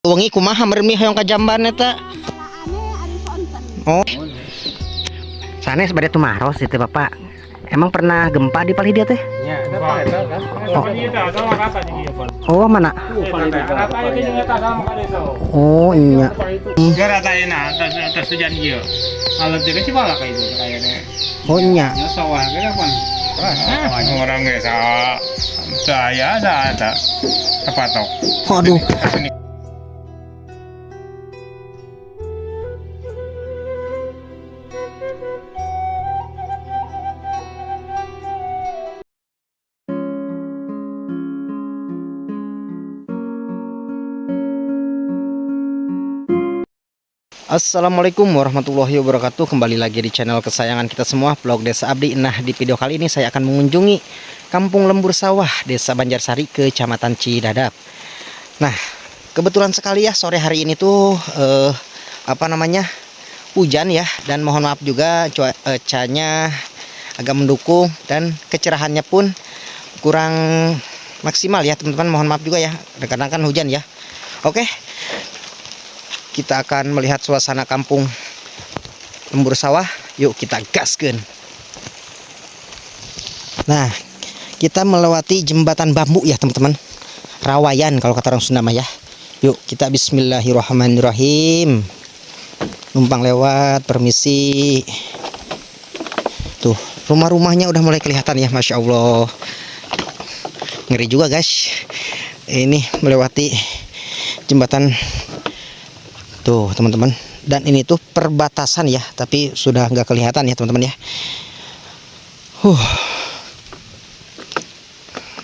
Wengi kumaha mermi hoyong ka jamban eta. Oh. Sanes bade tumaros itu Bapak. Emang pernah gempa di Palidia teh? Ya, kan. Oh, mana? Oh, iya. Gara ta enak tas hujan ieu. Kalau teh sih balak itu kayaknya. Oh, iya. Ya sawah kan apa? Orang ge saya ada tepatok. Waduh. Assalamualaikum warahmatullahi wabarakatuh. Kembali lagi di channel kesayangan kita semua, Vlog Desa Abdi. Nah, di video kali ini saya akan mengunjungi Kampung Lembur Sawah, Desa Banjarsari, Kecamatan Cidadap. Nah, kebetulan sekali ya sore hari ini tuh hujan ya, dan mohon maaf juga cuacanya agak mendukung dan kecerahannya pun kurang maksimal ya teman-teman. Mohon maaf juga ya, karena kan hujan ya. Oke, kita akan melihat suasana kampung Lembur Sawah. Yuk kita gaskeun. Nah, kita melewati jembatan bambu ya teman-teman. Rawayan kalau kata orang Sunda mah ya. Yuk kita bismillahirrahmanirrahim. Numpang lewat, permisi. Tuh, rumah-rumahnya udah mulai kelihatan ya, Masya Allah. Ngeri juga guys. Ini melewati jembatan tuh teman-teman, dan ini tuh perbatasan ya, tapi sudah nggak kelihatan ya teman-teman ya.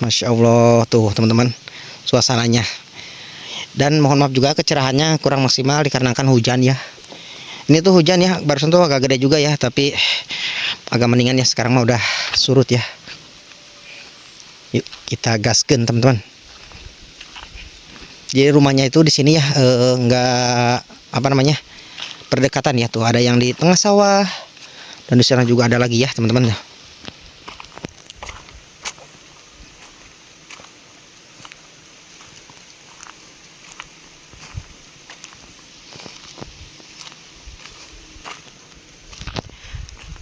Masya Allah tuh teman-teman suasananya. Dan mohon maaf juga kecerahannya kurang maksimal dikarenakan hujan ya. Ini tuh hujan ya, barusan tuh agak gede juga ya, tapi agak mendingan ya, sekarang mah udah surut ya. Yuk kita gaskeun teman-teman. Jadi rumahnya itu di sini ya enggak berdekatan ya, tuh ada yang di tengah sawah dan di sana juga ada lagi ya teman-teman.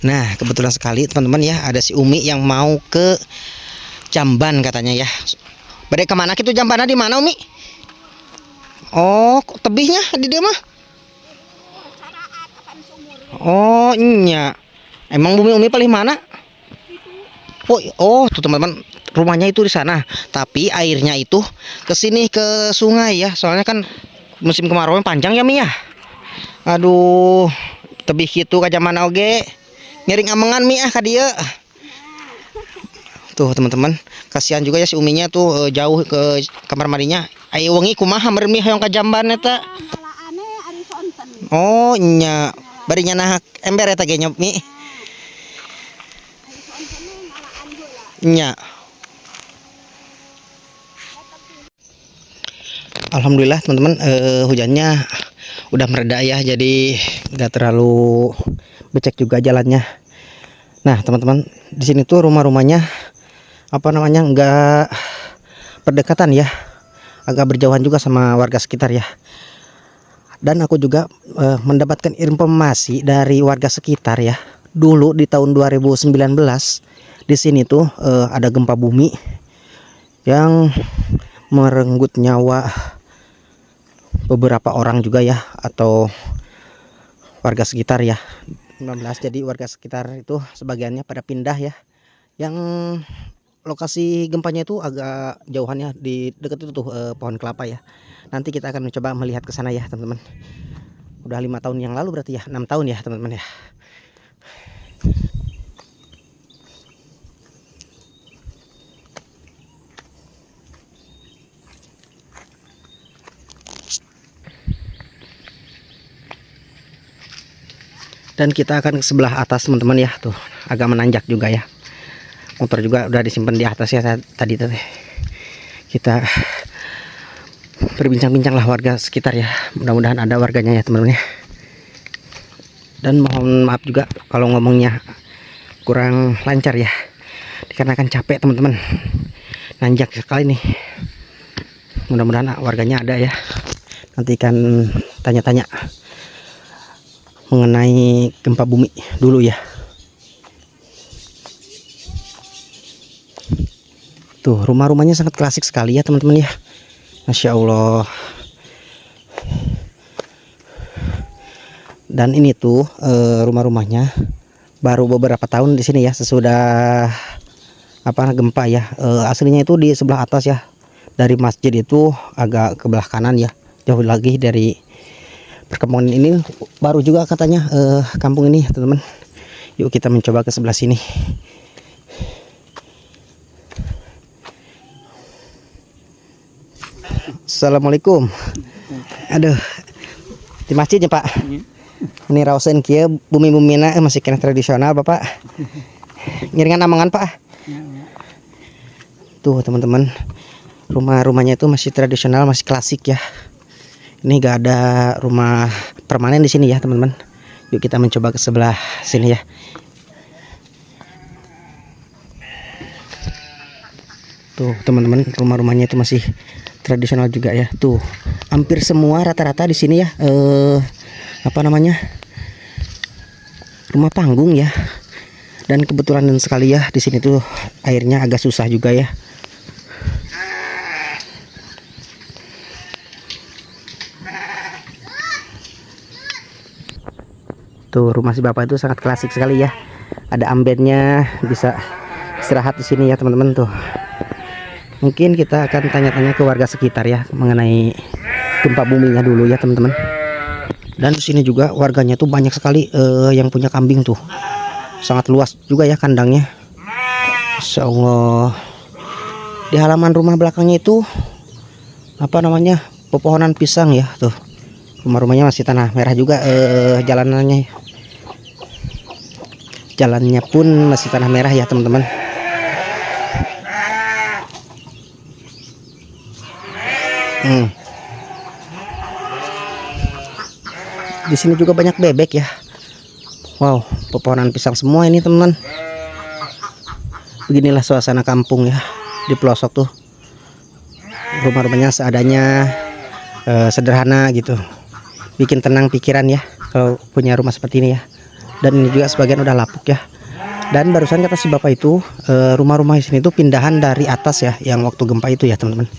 Nah, kebetulan sekali teman-teman ya, ada si Umi yang mau ke Jamban katanya ya. Bade kemana gitu Jambannya, di mana Umi? Oh, kok tebihnya di dia mah? Oh, iya. Emang bumi Umi paling mana? Oh, tuh teman-teman, rumahnya itu di sana. Tapi airnya itu ke sini ke sungai ya. Soalnya kan musim kemarau panjang ya Mi ya. Aduh, tebih gitu ka zaman oge. Ngiring amengan Mi ka dieu. Tuh teman-teman, kasihan juga ya si Uminya tuh jauh ke kamar mandinya. Ayo wengi kumaha mermi hoyong ka jamban eta. Oh, nya. Bari nyana ember eta ge Mi. Nya. Alhamdulillah teman-teman, hujannya udah mereda ya, jadi nggak terlalu becek juga jalannya. Nah teman-teman, di sini tuh rumah-rumahnya nggak berdekatan ya, agak berjauhan juga sama warga sekitar ya. Dan aku juga mendapatkan informasi dari warga sekitar ya. Dulu di tahun 2019 di sini tuh ada gempa bumi yang merenggut nyawa beberapa orang juga ya, atau warga sekitar ya. 19, jadi warga sekitar itu sebagiannya pada pindah ya. Yang lokasi gempanya itu agak jauhannya, di dekat itu tuh pohon kelapa ya. Nanti kita akan mencoba melihat ke sana ya teman-teman. Udah 5 tahun yang lalu berarti ya, 6 tahun ya teman-teman ya. Dan kita akan ke sebelah atas teman-teman ya, tuh agak menanjak juga ya. Motor juga udah disimpan di atas ya tadi tuh. Kita berbincang-bincang lah warga sekitar ya. Mudah-mudahan ada warganya ya teman-teman ya. Dan mohon maaf juga kalau ngomongnya kurang lancar ya, dikarenakan capek teman-teman. Nanjak sekali nih. Mudah-mudahan warganya ada ya. nanti akan tanya-tanya mengenai gempa bumi dulu ya. Tuh rumah-rumahnya sangat klasik sekali ya teman-teman ya, Masya Allah. Dan ini tuh rumah-rumahnya baru beberapa tahun di sini ya, sesudah gempa ya. Aslinya itu di sebelah atas ya, dari masjid itu agak ke belah kanan ya, jauh lagi dari perkampungan ini. Baru juga katanya kampung ini teman-teman. Yuk kita mencoba ke sebelah sini. Assalamualaikum. Aduh, di masjidnya Pak. Ini rausen kia bumi-bumina masih kena tradisional Bapak. Ngiringan amangan Pak. Tuh teman-teman, rumah-rumahnya itu masih tradisional, masih klasik ya. Ini gak ada rumah permanen di sini ya teman-teman. Yuk kita mencoba ke sebelah sini ya. Tuh teman-teman, rumah-rumahnya itu masih tradisional juga ya. Tuh hampir semua rata-rata di sini ya rumah panggung ya. Dan kebetulan sekali ya di sini tuh airnya agak susah juga ya. Tuh rumah si bapak itu sangat klasik sekali ya. Ada ambennya, bisa istirahat di sini ya teman-teman tuh. Mungkin kita akan tanya-tanya ke warga sekitar ya mengenai gempa buminya dulu ya teman-teman. Dan di sini juga warganya tuh banyak sekali yang punya kambing tuh. Sangat luas juga ya kandangnya. Insya Allah. Di halaman rumah belakangnya itu pepohonan pisang ya tuh. Rumah-rumahnya masih tanah merah juga, jalannya pun masih tanah merah ya teman-teman. Di sini juga banyak bebek ya. Wow, pepohonan pisang semua ini teman-teman. Beginilah suasana kampung ya di pelosok tuh. Rumah-rumahnya seadanya, sederhana gitu. Bikin tenang pikiran ya kalau punya rumah seperti ini ya. Dan ini juga sebagian udah lapuk ya. Dan barusan kata si bapak itu rumah-rumah di sini tuh pindahan dari atas ya, yang waktu gempa itu ya teman-teman.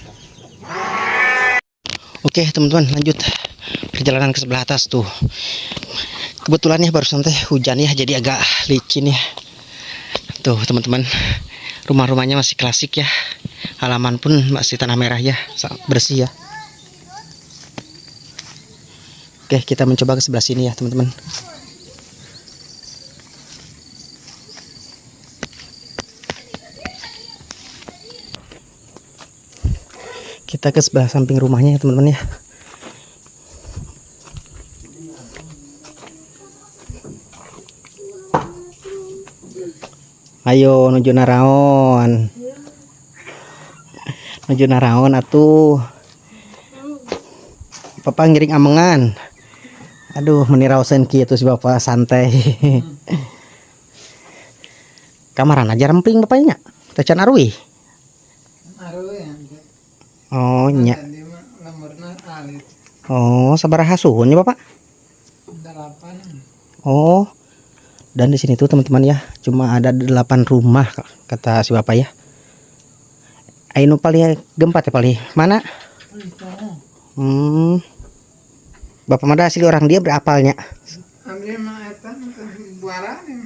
Oke teman-teman, lanjut perjalanan ke sebelah atas tuh. Kebetulan ya barusan hujan ya, jadi agak licin ya. Tuh teman-teman, rumah-rumahnya masih klasik ya. Halaman pun masih tanah merah ya, sangat bersih ya. Oke, kita mencoba ke sebelah sini ya teman-teman. Kita ke sebelah samping rumahnya ya teman-teman ya. Ayo nuju naraon. Nuju naraon atuh. Papa ngiring amengan. Aduh, menirausen kieu si bapak santai. Kamaran aja remping bapaknya. Tacan arwi. Oh, nya. Oh, sabaraha suhunnya bapak? 8. Oh. Dan di sini tuh teman-teman ya, cuma ada 8 rumah kata si bapak ya. Ainu paling gempa teh paling mana? Bapak mada asli orang dia berapalnya?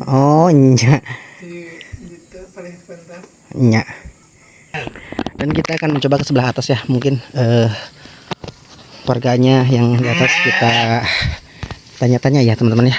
Oh, nya. Nya. Dan kita akan mencoba ke sebelah atas ya, mungkin warganya yang di atas kita tanya-tanya ya teman-teman ya.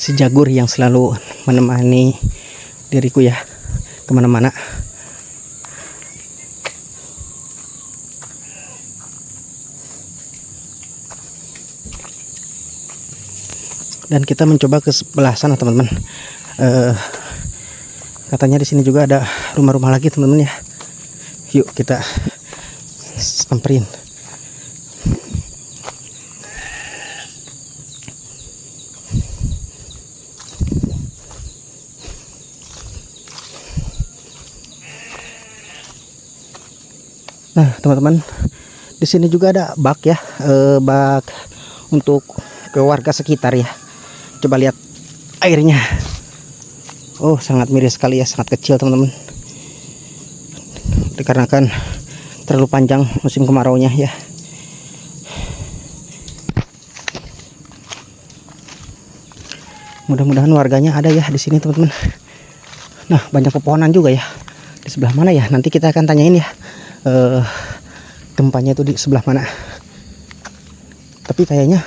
si Jagur yang selalu menemani diriku ya kemana-mana. Dan kita mencoba ke sebelah sana teman-teman. Katanya di sini juga ada rumah-rumah lagi teman-teman ya. Yuk kita samperin. Nah teman-teman, di sini juga ada bak ya, bak untuk ke warga sekitar ya. Coba lihat airnya. Oh sangat miris sekali ya, sangat kecil teman-teman. Dikarenakan terlalu panjang musim kemaraunya ya. Mudah-mudahan warganya ada ya di sini teman-teman. Nah banyak pepohonan juga ya. Di sebelah mana ya? Nanti kita akan tanyain ya. Gempanya itu di sebelah mana? Tapi kayaknya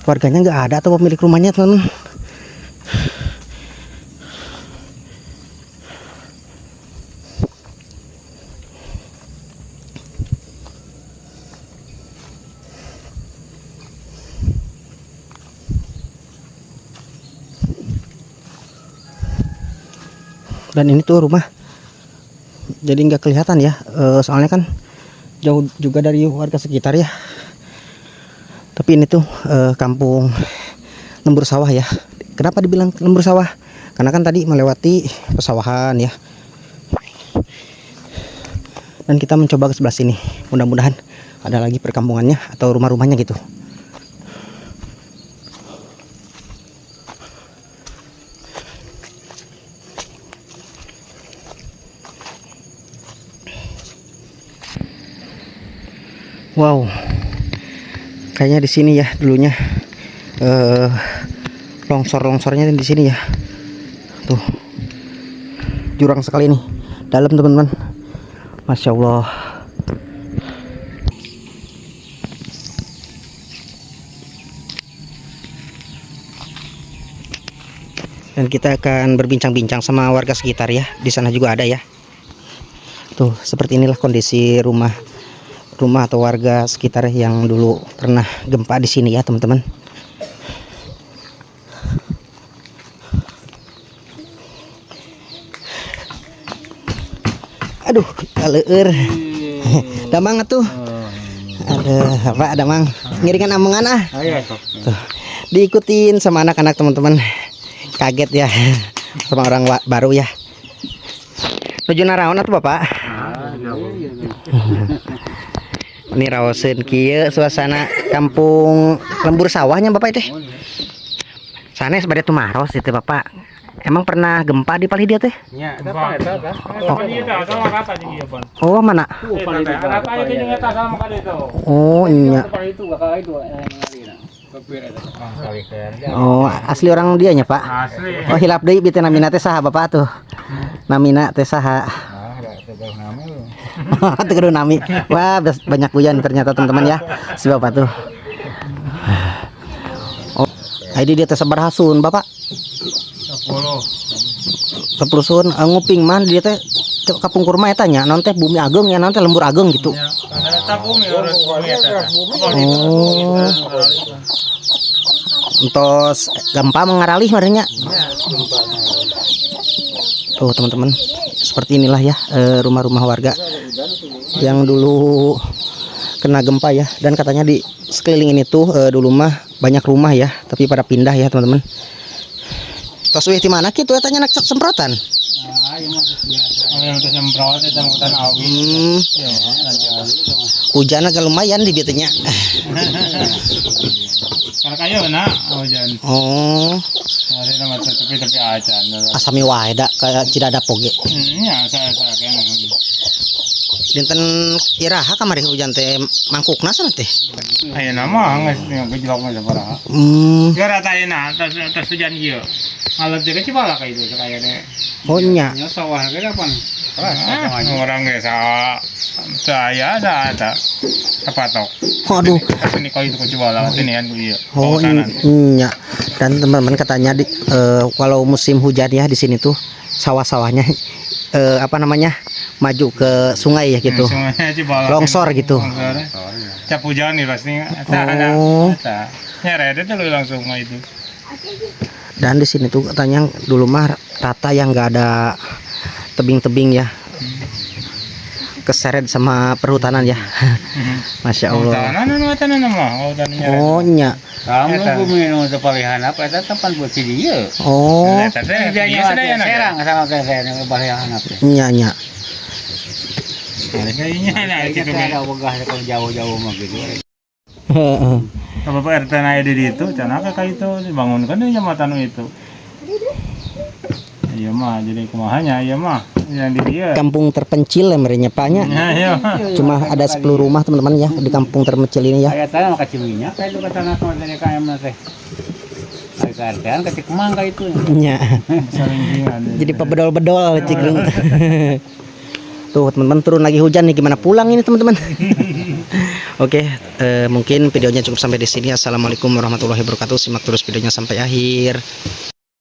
warganya nggak ada atau pemilik rumahnya teman-teman. Dan ini tuh rumah jadi nggak kelihatan ya, soalnya kan jauh juga dari warga sekitar ya. Tapi ini tuh kampung lembur sawah ya. Kenapa dibilang lembur sawah? Karena kan tadi melewati pesawahan ya. Dan kita mencoba ke sebelah sini. Mudah-mudahan ada lagi perkampungannya atau rumah-rumahnya gitu. Wow, kayaknya di sini ya dulunya longsor-longsornya di sini ya. Tuh, jurang sekali nih, dalam teman-teman. Masya Allah. Dan kita akan berbincang-bincang sama warga sekitar ya. Di sana juga ada ya. Tuh, seperti inilah kondisi rumah atau warga sekitar yang dulu pernah gempa di sini ya teman-teman. Aduh, kaleur. Damang atuh. Ada apa ada mang? Ngiringan amungan ah. Tuh, diikutin sama anak-anak teman-teman. Kaget ya sama orang baru ya. Nuju naraon atuh Bapak? Ini raoseun kieu suasana kampung lembur sawahnya Bapak teh. Sanes bade tumaros itu Bapak. Emang pernah gempa di Palidia teh? Nya, gempa eta tah. Oh, mana? Oh, iya. Oh, asli orang dianya, Pak. Asli. Oh, hilap deui biteu namina teh saha Bapak tuh? Namina teh saha? Teguh nami. Wah, banyak hujan ternyata teman-teman ya. Si Bapak tuh. Oh, ID dia teh sabar hasun, Bapak. 10 sun nguping man dia teh kapung kurma eta nya naon teh bumi ageng ya naon teh lembur ageng gitu. Oh. Entos gempa mengaralih marenya. Tuh teman-teman, seperti inilah ya rumah-rumah warga yang dulu kena gempa ya. Dan katanya di sekeliling ini tuh dulu mah banyak rumah ya, tapi pada pindah ya teman-teman. Tos weh di mana kitu eta nya nak semprotan? Hujan agak lumayan di dieu nya. Kayak na hujan. Oh. Ada nama tapi acan. Asami wae da kayak Cidadap oge. Nya saya kan. dinten iraha kamari hujan teh mangkukna sana teh. Ayo nama nggak gejolak mah parah. Gara tayana tas hujan ieu. Alat teh cibala ka itu kayaknya. Oh nya. Nya sawah ge kapan? Orang ge sa saya ada patok. Waduh. Ini kau itu cibala ini kan ieu. Oh nya. Dan teman-teman katanya kalau musim hujan ya di sini tuh sawah-sawahnya apa namanya maju ke sungai ya gitu. Longsor gitu. Cap hujan nih pasti. Ada. Nyeret itu langsung itu. Dan di sini tuh katanya dulu mah rata yang nggak ada tebing-tebing ya. Keseret sama perhutanan ya. Masya Allah. Oh nya. Kamu bumi nu teu palihan apa eta tempat buat si dia. Oh. Serang sama saya nu palihan apa. Nya nya. Kayaknya gitu. Ada wegah kalau jauh-jauh mah gitu. Heeh. Kalau Pak RT aya di ditu, cenah ka itu dibangunkan di jembatan itu. Iya mah, jadi kumahanya iya mah yang di dia. Kampung terpencil ya merenya Paknya. Iya. Cuma ada 10 rumah teman-teman ya di kampung terpencil ini ya. Aya tanah mah kaciminyak ka itu ka tanah dari KM teh. Ai ka RT-an ka cek mangga itu. Nya. Jadi pebedol-bedol ciklung. Tuh teman-teman turun lagi hujan nih, gimana pulang ini teman-teman. Oke, mungkin videonya cukup sampai di sini. Assalamualaikum warahmatullahi wabarakatuh. Simak terus videonya sampai akhir.